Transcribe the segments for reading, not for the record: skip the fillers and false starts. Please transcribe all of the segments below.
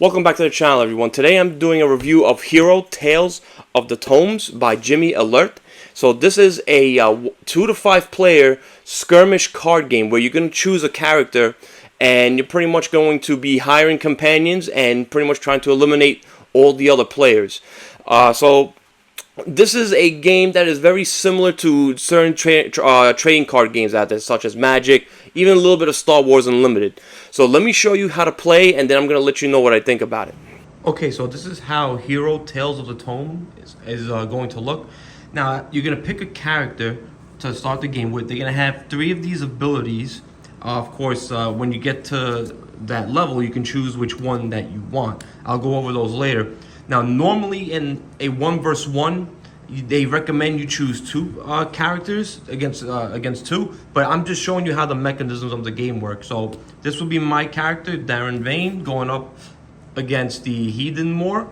Welcome back to the channel, everyone. Today I'm doing a review of Hero Tales of the Tomes by Jimmy Alert. So this is a 2 to 5 player skirmish card game where you're going to choose a character and you're pretty much going to be hiring companions and pretty much trying to eliminate all the other players. So this is a game that is very similar to certain trading card games out there, such as Magic, even a little bit of Star Wars Unlimited. So let me show you how to play, and then I'm going to let you know what I think about it. Okay, so this is how Hero Tales of the Tome is going to look. Now, you're going to pick a character to start the game with. They're going to have 3 of these abilities. Of course, when you get to that level, you can choose which one that you want. I'll go over those later. Now, normally in a 1 versus 1, they recommend you choose 2 characters against 2, but I'm just showing you how the mechanisms of the game work. So this will be my character, Darren Vane, going up against the Heathen Moor.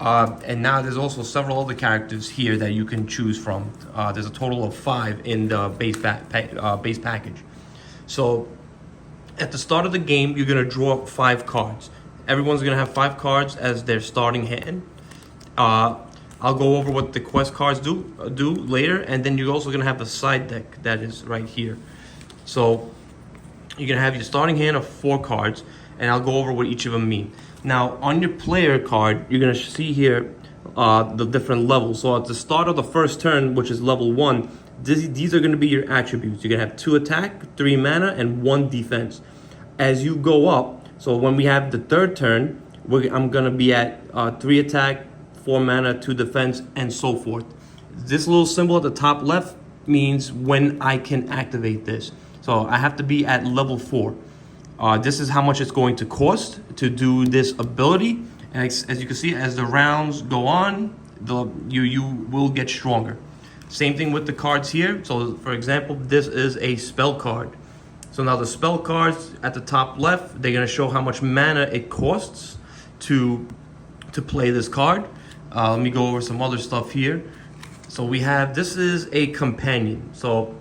And now there's also several other characters here that you can choose from. There's a total of 5 in the base package. So at the start of the game, you're going to draw 5 cards. Everyone's going to have 5 cards as their starting hand. I'll go over what the quest cards do later, and then you're also going to have the side deck that is right here. So you're going to have your starting hand of 4 cards, and I'll go over what each of them mean. Now, on your player card, you're going to see here the different levels. So at the start of the first turn, which is level 1, these are going to be your attributes. You're going to have 2 attack, 3 mana, and 1 defense. As you go up, so when we have the third turn, I'm going to be at 3 attack, 4 mana, 2 defense, and so forth. This little symbol at the top left means when I can activate this. So I have to be at level 4. This is how much it's going to cost to do this ability. And as you can see, as the rounds go on, you will get stronger. Same thing with the cards here. So for example, this is a spell card. So now the spell cards at the top left, they're going to show how much mana it costs to play this card. Let me go over some other stuff here. So we have, this is a companion. So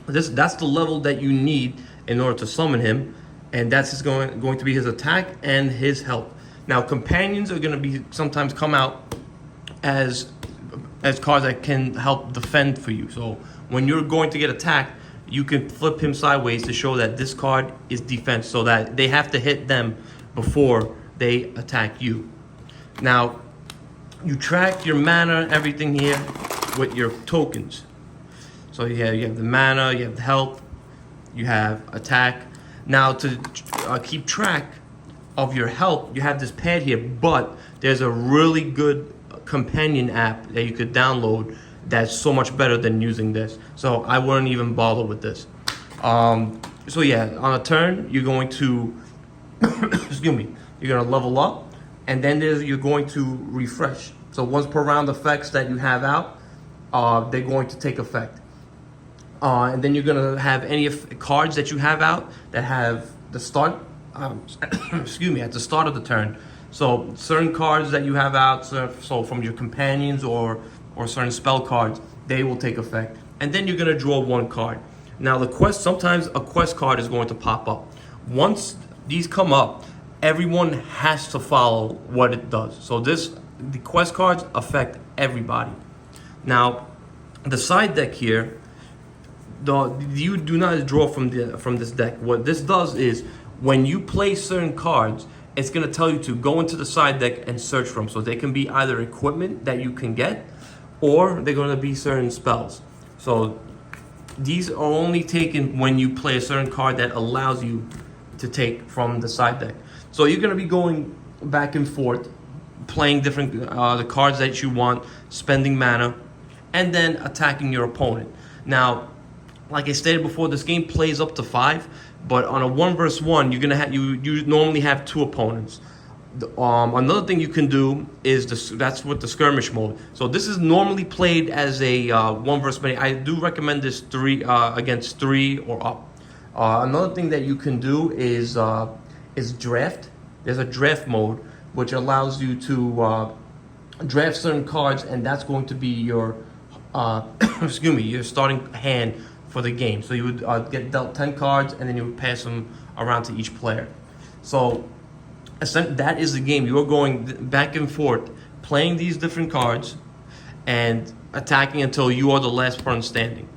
that's the level that you need in order to summon him. And that's going to be his attack and his health. Now companions are going to be sometimes come out as cards that can help defend for you. So when you're going to get attacked, you can flip him sideways to show that this card is defense, so that they have to hit them before they attack you. Now, you track your mana, everything here, with your tokens. So you have the mana, you have the health, you have attack. Now, to keep track of your health, you have this pad here, but there's a really good companion app that you could download that's so much better than using this. So I wouldn't even bother with this. So yeah, on a turn, you're going to, excuse me, you're going to level up, and then you're going to refresh. So once per round effects that you have out, they're going to take effect. And then you're going to have any cards that you have out that have the start, excuse me, at the start of the turn. So certain cards that you have out, so from your companions or certain spell cards, they will take effect. And then you're going to draw 1 card. Now the quest, sometimes a quest card is going to pop up. Once these come up, everyone has to follow what it does. So the quest cards affect everybody. Now, the side deck here, you do not draw from this deck. What this does is, when you play certain cards, it's going to tell you to go into the side deck and search for them. So they can be either equipment that you can get, or they're going to be certain spells. So these are only taken when you play a certain card that allows you to take from the side deck. So you're going to be going back and forth, playing different the cards that you want, spending mana, and then attacking your opponent. Now, like I stated before, this game plays up to 5, but on a 1 versus 1, you're gonna have you normally have 2 opponents. Another thing you can do is that's with the skirmish mode. So this is normally played as a 1 versus many. I do recommend this 3 against 3 or up. Another thing that you can do is draft. There's a draft mode which allows you to draft certain cards, and that's going to be your excuse me, your starting hand for the game. So you would get dealt 10 cards, and then you would pass them around to each player. So that is the game. You're going back and forth, playing these different cards, and attacking until you are the last person standing.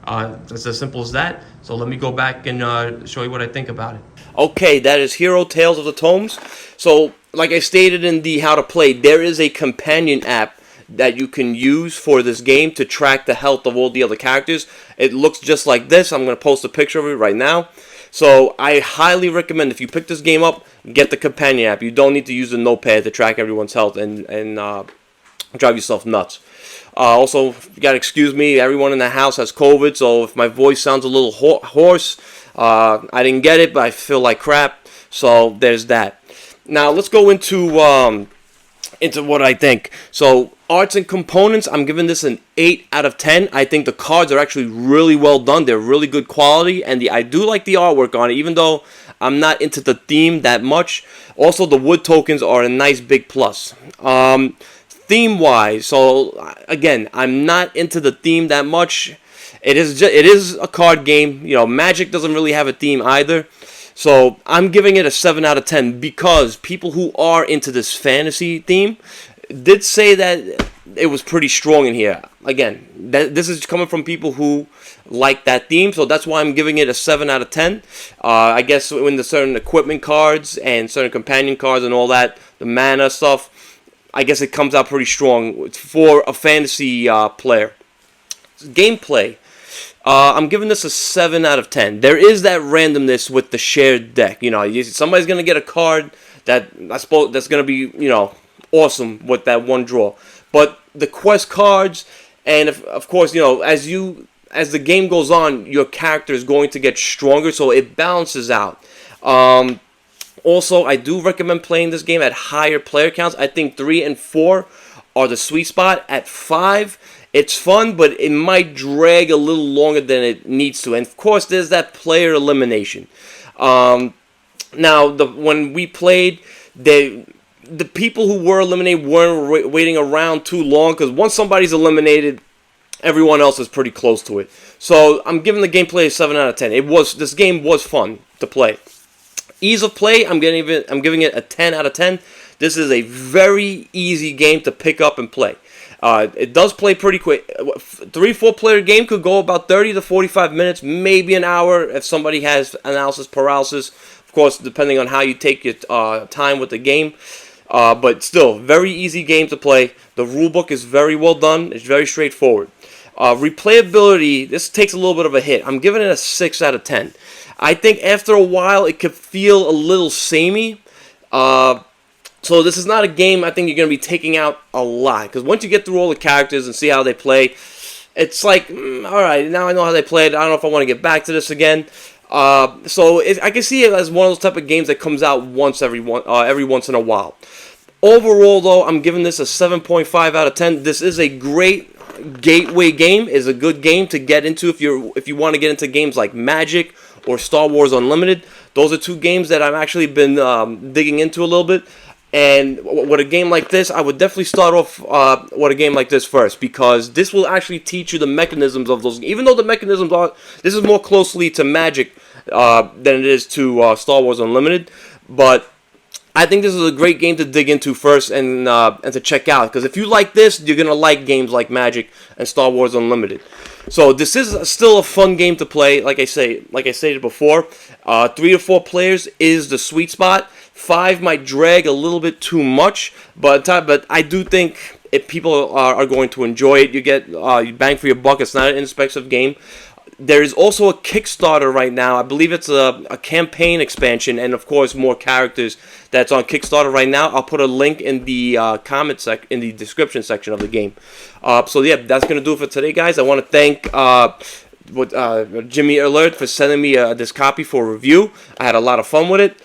It's as simple as that. So let me go back and show you what I think about it. Okay, that is Hero Tales of the Tomes. So, like I stated in the how to play, there is a companion app that you can use for this game to track the health of all the other characters. It looks just like this. I'm going to post a picture of it right now. So I highly recommend, if you pick this game up, get the companion app. You don't need to use the notepad to track everyone's health and drive yourself nuts. Also, you gotta excuse me, everyone in the house has COVID, so if my voice sounds a little hoarse, I didn't get it, but I feel like crap, so there's that. Now, let's go into what I think. So, arts and components, I'm giving this an 8 out of 10. I think the cards are actually really well done. They're really good quality, and I do like the artwork on it, even though I'm not into the theme that much. Also, the wood tokens are a nice big plus. Theme-wise, so again, I'm not into the theme that much. It is a card game. You know, Magic doesn't really have a theme either. So I'm giving it a 7 out of 10 because people who are into this fantasy theme did say that it was pretty strong in here. Again, this is coming from people who like that theme, so that's why I'm giving it a 7 out of 10. I guess when the certain equipment cards and certain companion cards and all that, the mana stuff, I guess it comes out pretty strong for a fantasy player. Gameplay, I'm giving this a 7 out of 10. There is that randomness with the shared deck. You know, somebody's going to get a card that I suppose that's going to be, you know, awesome with that one draw. But the quest cards, and of course, you know, as the game goes on, your character is going to get stronger, so it balances out. Also, I do recommend playing this game at higher player counts. I think 3 and 4 are the sweet spot. At 5, it's fun, but it might drag a little longer than it needs to. And of course, there's that player elimination. Now, when we played, the people who were eliminated weren't waiting around too long, because once somebody's eliminated, everyone else is pretty close to it. So I'm giving the gameplay a 7 out of 10. This game was fun to play. Ease of play, I'm giving it a 10 out of 10. This is a very easy game to pick up and play. It does play pretty quick. 3-4 player game could go about 30 to 45 minutes, maybe an hour if somebody has analysis paralysis. Of course, depending on how you take your time with the game. But still, very easy game to play. The rulebook is very well done. It's very straightforward. Replayability, this takes a little bit of a hit. I'm giving it a 6 out of 10. I think after a while it could feel a little samey. So this is not a game I think you're going to be taking out a lot. Because once you get through all the characters and see how they play, it's like, alright, now I know how they played. I don't know if I want to get back to this again. So I can see it as one of those type of games that comes out every once in a while. Overall, though, I'm giving this a 7.5 out of 10. This is a great gateway game. It's a good game to get into if you want to get into games like Magic or Star Wars Unlimited. Those are two games that I've actually been digging into a little bit. And with a game like this, I would definitely start off with a game like this first, because this will actually teach you the mechanisms of those. Even though the mechanisms this is more closely to Magic than it is to Star Wars Unlimited, but I think this is a great game to dig into first and to check out, because if you like this, you're gonna like games like Magic and Star Wars Unlimited. So this is still a fun game to play. Like I stated before, 3 to 4 players is the sweet spot. 5 might drag a little bit too much, but I do think if people are going to enjoy it, you get bang for your buck. It's not an inexpensive game. There is also a Kickstarter right now. I believe it's a campaign expansion, and of course more characters that's on Kickstarter right now. I'll put a link in the in the description section of the game. So yeah, that's gonna do it for today, guys. I want to thank Jimmy Alert for sending me this copy for review. I had a lot of fun with it.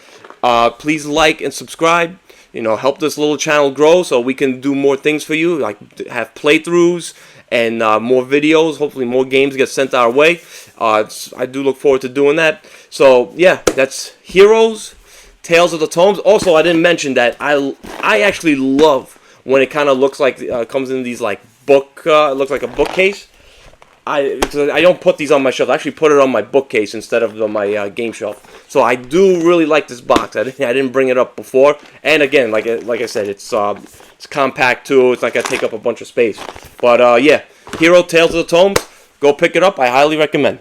Please like and subscribe. You know, help this little channel grow so we can do more things for you, like have playthroughs and more videos. Hopefully more games get sent our way. I do look forward to doing that. So yeah, that's Heroes, Tales of the Tomes. Also, I didn't mention that I actually love when it kind of looks like comes in these like book. It looks like a bookcase. I don't put these on my shelf. I actually put it on my bookcase instead of on my game shelf. So I do really like this box. I didn't bring it up before. And again, like I said, it's compact too. It's not gonna take up a bunch of space. But yeah, Hero Tales of the Tomes. Go pick it up. I highly recommend.